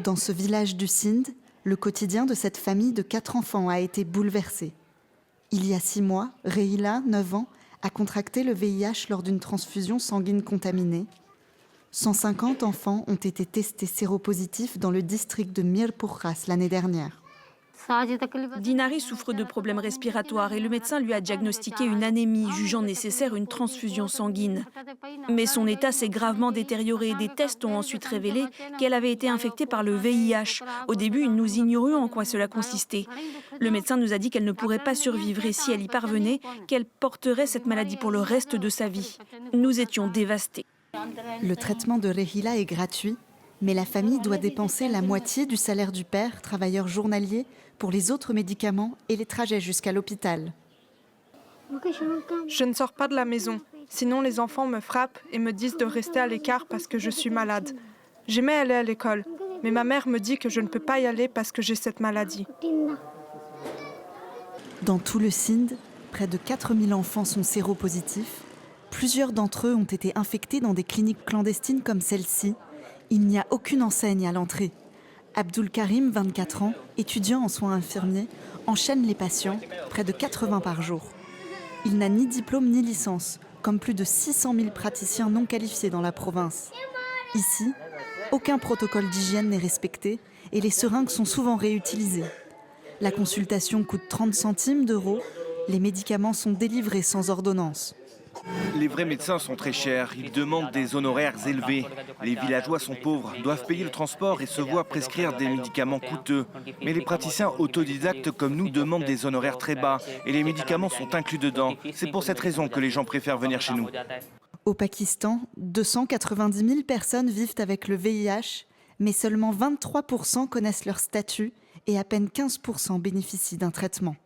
Dans ce village du Sindh, le quotidien de cette famille de 4 enfants a été bouleversé. Il y a 6 mois, Rehila, 9 ans, a contracté le VIH lors d'une transfusion sanguine contaminée. 150 enfants ont été testés séropositifs dans le district de Mirpurkhas l'année dernière. Dinari souffre de problèmes respiratoires et le médecin lui a diagnostiqué une anémie, jugeant nécessaire une transfusion sanguine. Mais son état s'est gravement détérioré. Des tests ont ensuite révélé qu'elle avait été infectée par le VIH. Au début, nous ignorions en quoi cela consistait. Le médecin nous a dit qu'elle ne pourrait pas survivre et si elle y parvenait, qu'elle porterait cette maladie pour le reste de sa vie. Nous étions dévastés. Le traitement de Rehila est gratuit, mais la famille doit dépenser la moitié du salaire du père, travailleur journalier, pour les autres médicaments et les trajets jusqu'à l'hôpital. Je ne sors pas de la maison, sinon les enfants me frappent et me disent de rester à l'écart parce que je suis malade. J'aimais aller à l'école, mais ma mère me dit que je ne peux pas y aller parce que j'ai cette maladie. Dans tout le Sindh, près de 4000 enfants sont séropositifs. Plusieurs d'entre eux ont été infectés dans des cliniques clandestines comme celle-ci. Il n'y a aucune enseigne à l'entrée. Abdul Karim, 24 ans, étudiant en soins infirmiers, enchaîne les patients, près de 80 par jour. Il n'a ni diplôme ni licence, comme plus de 600 000 praticiens non qualifiés dans la province. Ici, aucun protocole d'hygiène n'est respecté et les seringues sont souvent réutilisées. La consultation coûte 30 centimes d'euros. Les médicaments sont délivrés sans ordonnance. Les vrais médecins sont très chers, ils demandent des honoraires élevés. Les villageois sont pauvres, doivent payer le transport et se voient prescrire des médicaments coûteux. Mais les praticiens autodidactes comme nous demandent des honoraires très bas et les médicaments sont inclus dedans. C'est pour cette raison que les gens préfèrent venir chez nous. Au Pakistan, 290 000 personnes vivent avec le VIH, mais seulement 23% connaissent leur statut et à peine 15% bénéficient d'un traitement.